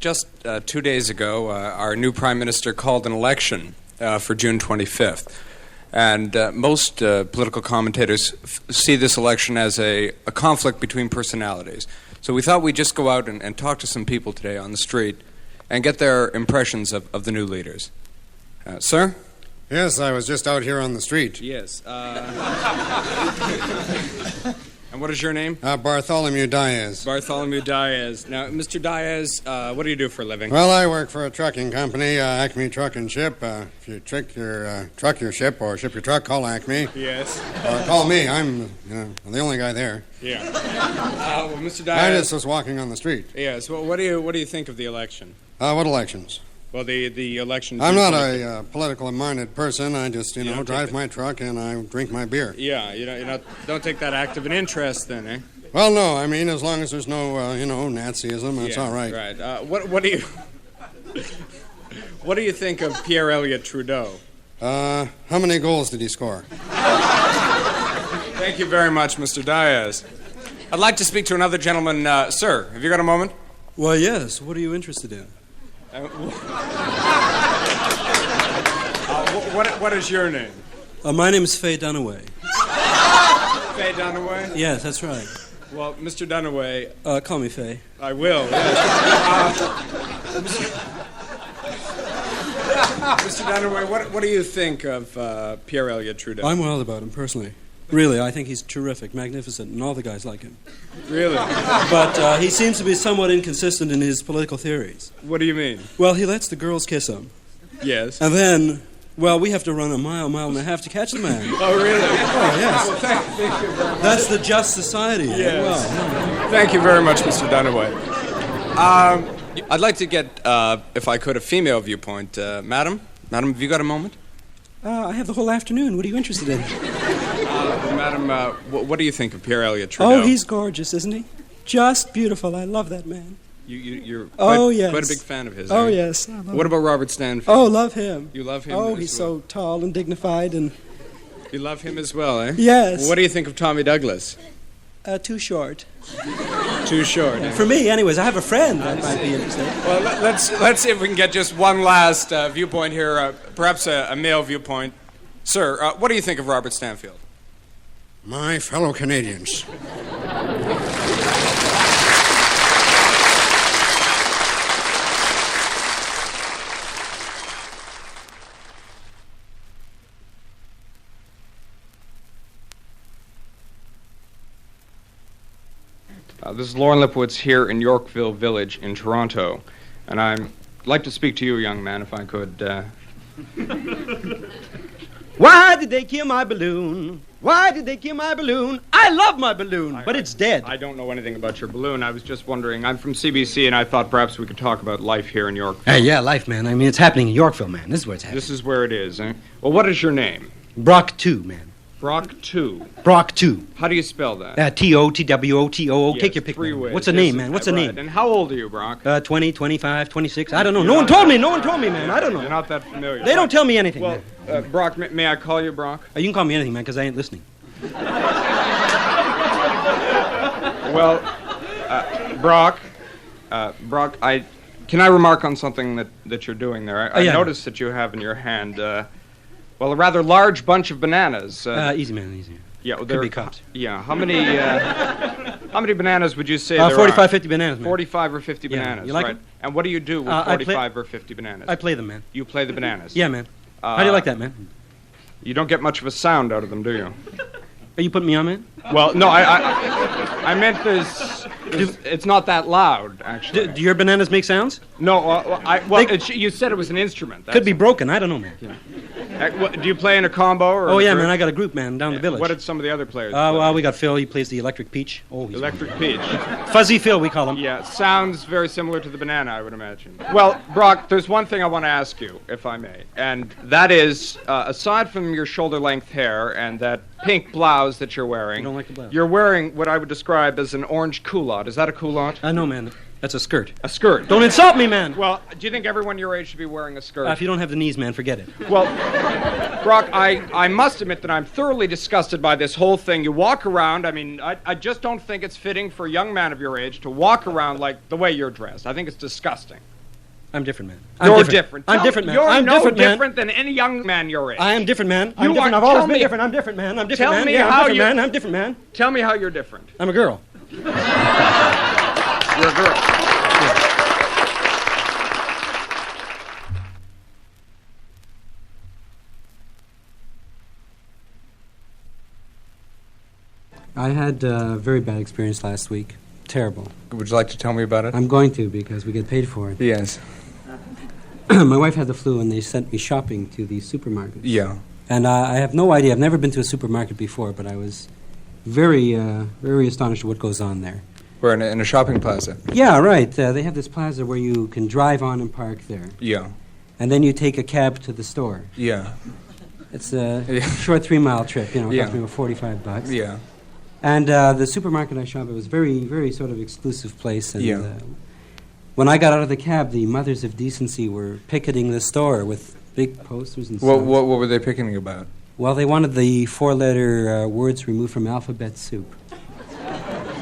just 2 days ago, our new Prime Minister called an election for June 25th. And most political commentators see this election as a conflict between personalities. So we thought we'd just go out and talk to some people today on the street and get their impressions of the new leaders. Sir? Yes, I was just out here on the street. Yes. And what is your name? Bartholomew Diaz. Bartholomew Diaz. Now, Mr. Diaz, what do you do for a living? Well, I work for a trucking company, Acme Truck and Ship. If you truck your ship or ship your truck, call Acme. Yes. Or call me. I'm the only guy there. Yeah. Well, Mr. Diaz. I just was walking on the street. Yes. Well, what do you think of the election? What elections? Well, the election. I'm not a politically minded person. I just, drive my truck and I drink my beer. Yeah, don't take that active an interest then, eh? Well, no. I mean, as long as there's no, Nazism, that's all right. Right. What do you what do you think of Pierre Elliott Trudeau? How many goals did he score? Thank you very much, Mr. Diaz. I'd like to speak to another gentleman. Sir, have you got a moment? Why, yes. What are you interested in? What is your name? My name is Faye Dunaway. Faye Dunaway? Yes, that's right. Well, Mr. Dunaway... call me Faye. I will, yes. Mr. Dunaway, what do you think of Pierre Elliott Trudeau? I'm wild about him, personally. Really, I think he's terrific, magnificent, and all the guys like him. Really? But he seems to be somewhat inconsistent in his political theories. What do you mean? Well, he lets the girls kiss him. Yes. And then, well, we have to run a mile and a half to catch the man. Oh, really? Oh, yes. Well, thank you very much. That's the just society. Yes. Well, thank you very much, Mr. Dunaway. I'd like to get, if I could, a female viewpoint. Madam, have you got a moment? I have the whole afternoon. What are you interested in? Madam, what do you think of Pierre Elliott Trudeau? Oh, he's gorgeous, isn't he? Just beautiful. I love that man. You're yes. quite a big fan of his. Oh, yes. What about Robert Stanfield? Oh, love him. You love him? Oh, he's so tall and dignified and... You love him as well, eh? Yes. What do you think of Tommy Douglas? Too short. Too short, eh? For me, anyways. I have a friend that might be interested. Well, let's see if we can get just one last viewpoint here, perhaps a male viewpoint. Sir, what do you think of Robert Stanfield? My fellow Canadians. This is Lorne Lipowitz here in Yorkville Village in Toronto, and I'd like to speak to you, young man, if I could. Why did they kill my balloon? Why did they kill my balloon? I love my balloon, but it's dead. I don't know anything about your balloon. I was just wondering. I'm from CBC, and I thought perhaps we could talk about life here in Yorkville. Hey, yeah, life, man. I mean, it's happening in Yorkville, man. This is where it's happening. This is where it is, eh? Well, what is your name? Brock 2, man. Brock 2. Brock 2. How do you spell that? T-O-T-W-O-T-O-O. Yes, Take your pick, 3 man. ways. What's the name, man? What's the Right. name? And how old are you, Brock? 20, 25, 26. I don't know. No one told me. No one told me, man. I don't know. You're not that familiar. They don't tell me anything, Well, man. Brock, may I call you Brock? You can call me anything, man, because I ain't listening. Well, Brock, can I remark on something that you're doing there? I yeah. noticed that you have in your hand, a rather large bunch of bananas. Easy, man, easy. Yeah, Could be cops. Yeah, how many bananas would you say there 45, are? 50 bananas, man. 45 or 50 Yeah. bananas, You like right? them? And what do you do with I 45 or 50 bananas? I play them, man. You play the bananas? Yeah, man. How do you like that, man? You don't get much of a sound out of them, do you? Are you putting me on, man? Well, no, I meant it's not that loud, actually. Do your bananas make sounds? No, you said it was an instrument. Could be broken. I don't know, man. Do you play in a combo? Or Oh, yeah, group? man. I got a group, man, down the village. What did some of the other players Well, we got Phil. He plays the electric peach. Oh, he's Electric Peach. Fuzzy Phil, we call him. Yeah, sounds very similar to the banana, I would imagine. Well, Brock, there's one thing I want to ask you, if I may, and that is, aside from your shoulder-length hair and that pink blouse that you're wearing, You don't like the blouse? You're wearing what I would describe as an orange culotte. Is that a culotte? No, man. That's a skirt. A skirt. Don't insult me, man. Well, do you think everyone your age should be wearing a skirt? If you don't have the knees, man, forget it. Well, Brock, I must admit that I'm thoroughly disgusted by this whole thing. You walk around, I mean, I just don't think it's fitting for a young man of your age to walk around like the way you're dressed. I think it's disgusting. I'm different, man. You're different. I'm different, man. You're I'm no different, man. different than any young man your age. I am different, man. I'm You different. are- I've always tell been me- different. I'm different, man. I'm different, Tell man. me Yeah, how I'm different, you- man. I'm different, man. Tell me how you're different. I'm a girl. You're a girl. I had a very bad experience last week. Terrible. Would you like to tell me about it? I'm going to because we get paid for it. Yes. My wife had the flu and they sent me shopping to the supermarkets. Yeah. And I have no idea. I've never been to a supermarket before, but I was very, very astonished at what goes on there. We're in a shopping plaza. Yeah, right. They have this plaza where you can drive on and park there. Yeah. And then you take a cab to the store. Yeah. It's a Yeah. short 3-mile trip, you know, it Yeah. cost me about $45. Yeah. And the supermarket I shop at was very, very sort of exclusive place. And Yeah. when I got out of the cab, the mothers of decency were picketing the store with big posters and What signs. what were they picking about? Well, they wanted the 4-letter words removed from alphabet soup.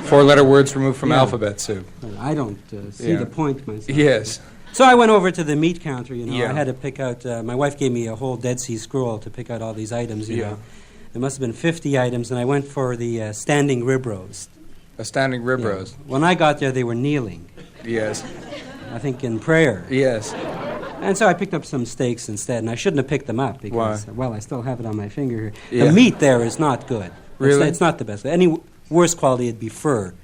4-letter words removed from Yeah. alphabet soup. I don't see Yeah. the point myself. Yes. So I went over to the meat counter, you know. Yeah. I had to pick out, my wife gave me a whole Dead Sea Scroll to pick out all these items, you Yeah. know. There must have been 50 items, and I went for the standing rib roast. A standing rib Yeah. roast. When I got there, they were kneeling, Yes. I think in prayer. Yes. And so I picked up some steaks instead, and I shouldn't have picked them up because, Why? well, I still have it on my finger here. Yeah. The meat there is not good. Really? It's not the best. Any worse quality, it'd be fur.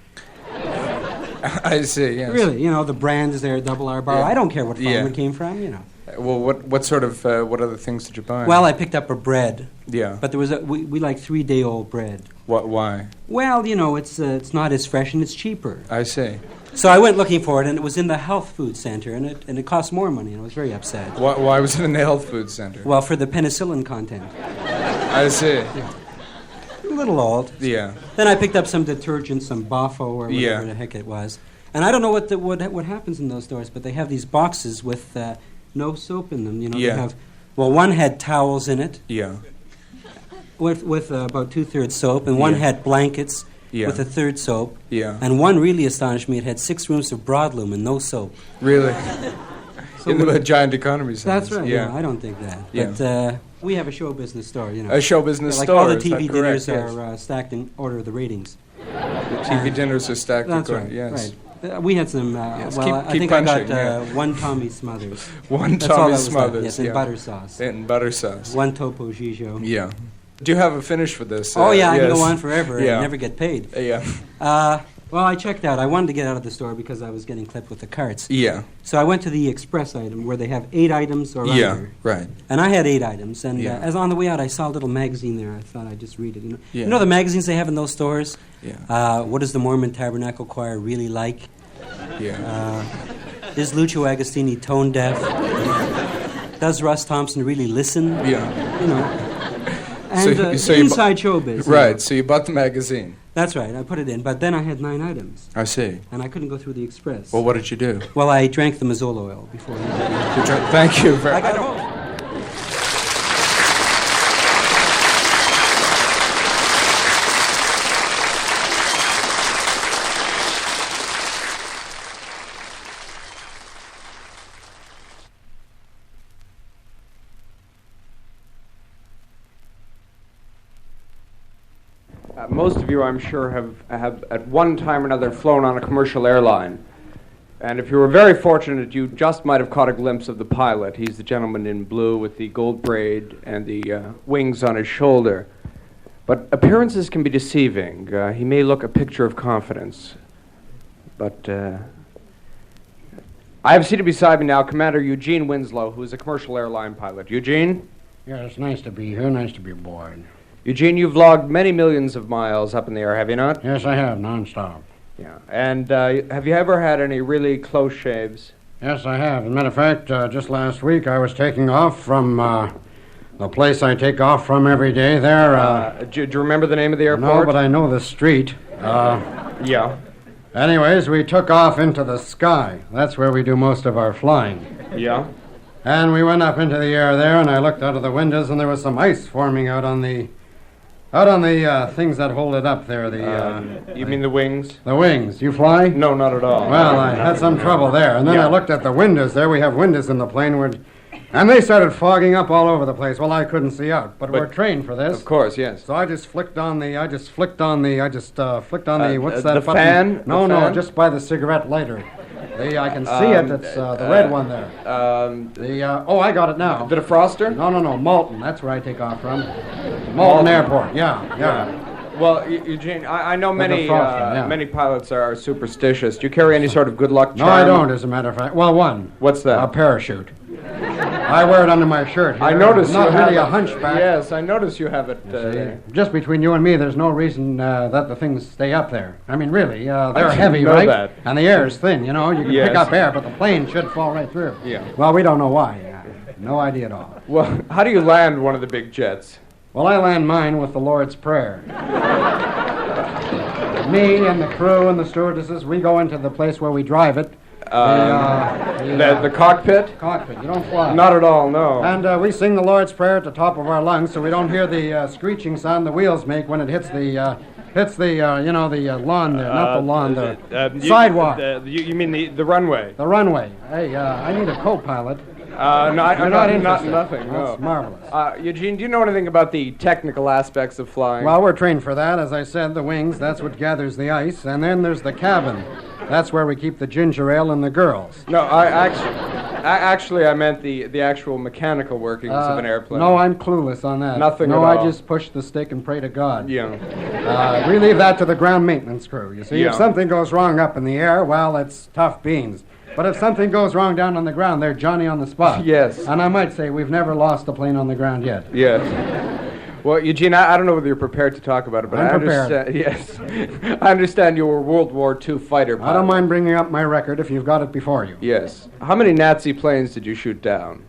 I see. Yes. Really, you know, the brand is there, double R bar. Yeah. I don't care what farm Yeah. it came from, you know. Well, what sort of what other things did you buy? Well, I picked up a bread, Yeah. but there was we like 3-day-old bread. What? Why? Well, you know, it's not as fresh and it's cheaper. I see. So I went looking for it, and it was in the health food center, and it cost more money, and I was very upset. Why was it in the health food center? Well, for the penicillin content. I see. A little old. Yeah. Then I picked up some detergent, some Boffo or whatever Yeah. the heck it was. And I don't know what happens in those stores, but they have these boxes with no soap in them. You know, Yeah. they have, well, one had towels in it Yeah. with about 2/3 soap, and one Yeah. had blankets Yeah. with 1/3 soap. Yeah. And one really astonished me. It had 6 rooms of broadloom and no soap. Really? So in the giant economy centers. that's right. Yeah. Yeah, I don't think that. Yeah. But we have a show business store, you know. A show business like store. all the is that TV correct? dinners are stacked in order of the ratings. Yes. TV dinners are stacked. That's according- right. Yes. Right. We had some. Yes, Well, keep- I keep think punching, I got yeah. one Tommy Smothers. One That's all Tommy that was left. Smothers. Yes, and yeah. butter sauce. And butter sauce. One Topo Gigio. Yeah. Do you have a finish for this? Oh yeah, I can yes. go on forever Yeah. and never get paid. Yeah. Well, I checked out. I wanted to get out of the store because I was getting clipped with the carts. Yeah. So I went to the express item where they have 8 items or Yeah. under. Right. And I had 8 items. And Yeah. as on the way out, I saw a little magazine there. I thought I'd just read it. Yeah. You know the magazines they have in those stores? Yeah. What does the Mormon Tabernacle Choir really like? Yeah. Is Lucio Agostini tone deaf? Does Russ Thompson really listen? Yeah. You know. And so you inside showbiz. you Right. know. So you bought the magazine. That's right. I put it in. But then I had 9 items. I see. And I couldn't go through the express. Well, what did you do? Well, I drank the Mazola oil before. Thank you very I got much. home. Most of you, I'm sure, have at one time or another flown on a commercial airline. And if you were very fortunate, you just might have caught a glimpse of the pilot. He's the gentleman in blue with the gold braid and the wings on his shoulder. But appearances can be deceiving. He may look a picture of confidence. But I have seated beside me now Commander Eugene Winslow, who is a commercial airline pilot. Eugene? Yeah, it's nice to be here. Nice to be aboard. Eugene, you've logged many millions of miles up in the air, have you not? Yes, I have, nonstop. Yeah. And have you ever had any really close shaves? Yes, I have. As a matter of fact, just last week I was taking off from the place I take off from every day there. Do you remember the name of the airport? No, but I know the street. Yeah. Anyways, we took off into the sky. That's where we do most of our flying. Yeah. And we went up into the air there, and I looked out of the windows, and there was some ice forming out on the Out on the things that hold it up there, You mean the wings? the wings. You fly? No, not at all. Well, I had some trouble there. And then I looked at the windows there. We have windows in the plane. And they started fogging up all over the place. Well, I couldn't see out. But we're trained for this. Of course, yes. So I just flicked on the, what's that the button? fan? No, The fan? just by the cigarette lighter. I can see it. It's the red one there. I got it now. The defroster? No, Malton. That's where I take off from. Malton Airport. Yeah. Well, Eugene, I know many defroster, yeah. many pilots are superstitious. Do you carry any sort of good luck charm? No, I don't, as a matter of fact. Well, one. What's that? A parachute. I wear it under my shirt here. I notice I'm not you really have a hunchback. Yes, I notice you have it. there. Just between you and me, there's no reason that the things stay up there. I mean, really, they're didn't heavy, know right? that. And the air is thin, you know. You can Yes. pick up air, but the plane should fall right through. Yeah. Well, we don't know why. No idea at all. Well, how do you land one of the big jets? Well, I land mine with the Lord's Prayer. Me and the crew and the stewardesses, we go into the place where we drive it. The cockpit? Cockpit. You don't fly. Not at all, no. And we sing the Lord's Prayer at the top of our lungs, so we don't hear the screeching sound the wheels make when it hits the lawn there, not the lawn, the sidewalk, You mean the runway? the runway. Hey, I need a co-pilot. No, You're not interested. nothing. No. That's marvelous. Eugene, do you know anything about the technical aspects of flying? Well, we're trained for that. As I said, the wings, that's what gathers the ice. And then there's the cabin. That's where we keep the ginger ale and the girls. No, I meant the actual mechanical workings of an airplane. No, I'm clueless on that. Nothing No, at I all. just push the stick and pray to God. Yeah. We leave that to the ground maintenance crew. You see, Yeah. if something goes wrong up in the air, well, it's tough beans. But if something goes wrong down on the ground, they're Johnny on the spot. Yes. And I might say we've never lost a plane on the ground yet. Yes. Well, Eugene, I don't know whether you're prepared to talk about it, but I'm I prepared. understand. Yes, I understand you were a World War II fighter pilot. I don't mind bringing up my record if you've got it before you. Yes. How many Nazi planes did you shoot down?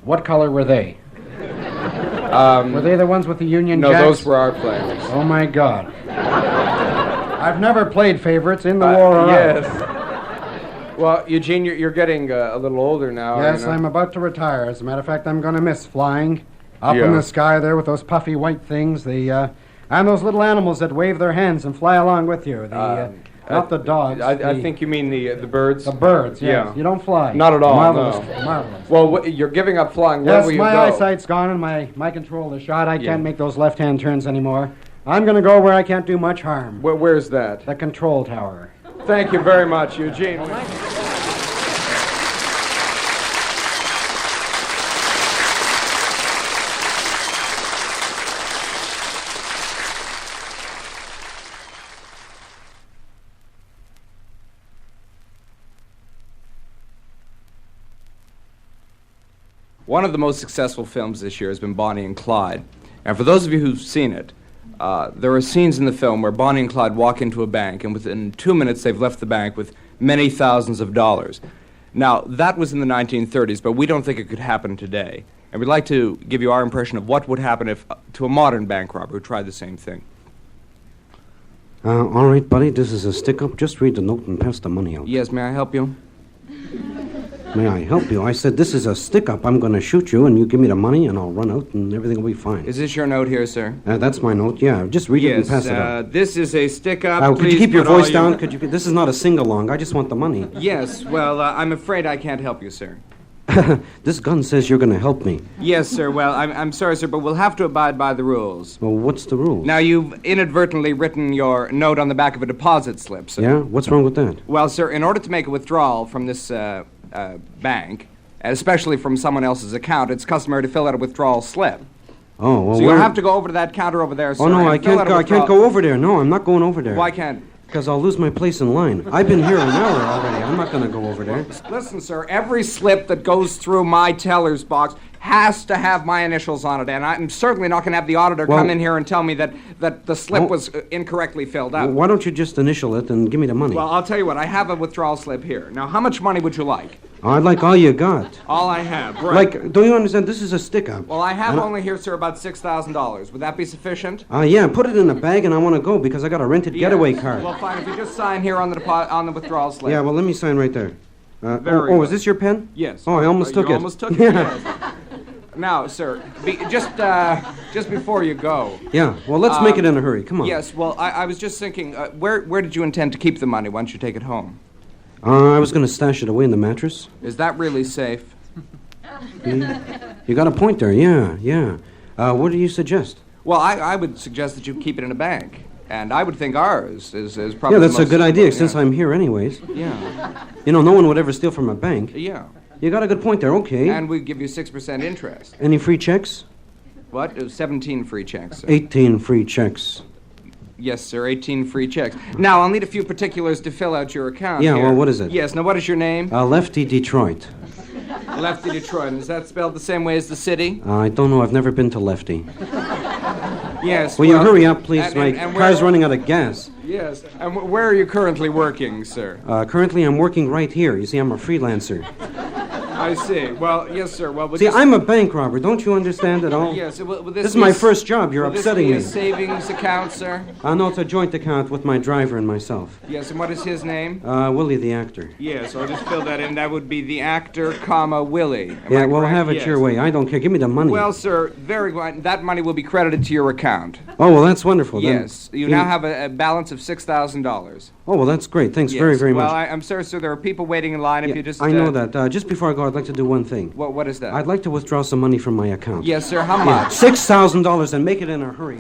What color were they? Were they the ones with the Union No, Jacks? those were our planes. Oh, my God. I've never played favorites in the war or out. Yes. Well, Eugene, you're getting a little older now. Yes, you know? I'm about to retire. As a matter of fact, I'm going to miss flying up Yeah. in the sky there with those puffy white things, and those little animals that wave their hands and fly along with you. Not the dogs. I think you mean the birds. the birds. Yes. Yeah. You don't fly. Not at all, Marvelous. no. Marvelous. Well, you're giving up flying. Where Yes, will you my go? eyesight's gone and my control is shot. I Yeah. can't make those left-hand turns anymore. I'm going to go where I can't do much harm. Where's that? The control tower. Thank you very much, Eugene. One of the most successful films this year has been Bonnie and Clyde. And for those of you who've seen it, there are scenes in the film where Bonnie and Clyde walk into a bank, and within 2 minutes they've left the bank with many thousands of dollars. Now, that was in the 1930s, but we don't think it could happen today. And we'd like to give you our impression of what would happen if to a modern bank robber who tried the same thing. All right, buddy, this is a stick-up. Just read the note and pass the money out. Yes, may I help you? May I help you? I said, this is a stick-up. I'm going to shoot you, and you give me the money, and I'll run out, and everything will be fine. Is this your note here, sir? That's my note, yeah. Just read it and pass it out. This is a stick-up. Could you Please keep your put all voice down? This is not a sing-along. I just want the money. Yes, well, I'm afraid I can't help you, sir. This gun says you're going to help me. Yes, sir. Well, I'm sorry, sir, but we'll have to abide by the rules. Well, what's the rule? Now, you've inadvertently written your note on the back of a deposit slip, sir. Yeah? What's wrong with that? Well, sir, in order to make a withdrawal from this bank, especially from someone else's account, it's customary to fill out a withdrawal slip. Oh, well, So you'll have to go over to that counter over there, sir. Oh, no, and I fill can't out a go. I can't withdrawal- go over there. No, I'm not going over there. Why can't? Because I'll lose my place in line. I've been here an hour already. I'm not going to go over there. Listen, sir, every slip that goes through my teller's box has to have my initials on it, and I'm certainly not going to have the auditor come in here and tell me that the slip was incorrectly filled out. Why don't you just initial it and give me the money? Well, I'll tell you what, I have a withdrawal slip here. Now, how much money would you like? I'd like all you got. All I have, right. Like, don't you understand? This is a stick-up. Well, I have only here, sir, about $6,000. Would that be sufficient? Yeah, put it in a bag and I want to go because I got a rented getaway Yes. car. Well, fine. If you just sign here on the withdrawal slip. Yeah, well, let me sign right there. Very oh, good. is this your pen? Yes. Oh, I almost took you it. almost took it, Yeah. yes. Now, sir, just before you go. Yeah, well, let's make it in a hurry. Come on. Yes, well, I was just thinking, where did you intend to keep the money once you take it home? I was going to stash it away in the mattress. Is that really safe? You got a point there, yeah. What do you suggest? Well, I would suggest that you keep it in a bank. And I would think ours is probably Yeah, that's the a most good idea, suitable, since I'm here anyways. Yeah. You know, no one would ever steal from a bank. Yeah. You got a good point there, okay. And we give you 6% interest. Any free checks? What? 17 free checks, sir. 18 free checks. Yes, sir, 18 free checks. Now, I'll need a few particulars to fill out your account Yeah, here. well, what is it? Yes, now what is your name? Lefty Detroit. Lefty Detroit. Is that spelled the same way as the city? I don't know, I've never been to Lefty. Yes. Will you hurry up, please? and My where- car's running out of gas. Yes. And where are you currently working, sir? Currently, I'm working right here. You see, I'm a freelancer. I see. Well, yes, sir. Well, See, I'm a bank robber. Don't you understand at all? Yes. Will This is my first job. You're will upsetting this be me. a savings account, sir? No, it's a joint account with my driver and myself. Yes. And what is his name? Willie the actor. Yes. I'll just fill that in. That would be the actor, comma Willie. Am Yeah, I well, correct? have it Yes. your way. I don't care. Give me the money. Well, sir, very good. That money will be credited to your account. Oh, well, that's wonderful. Then- Yes. You now have a balance of $6,000. Oh, well, that's great. Thanks Yes. very, very well, much. I'm sorry, sir. There are people waiting in line. If Yeah, you just. I know that. Just before I go, I'd like to do one thing. What is that? I'd like to withdraw some money from my account. Yes, sir. How much? $6,000 and make it in a hurry.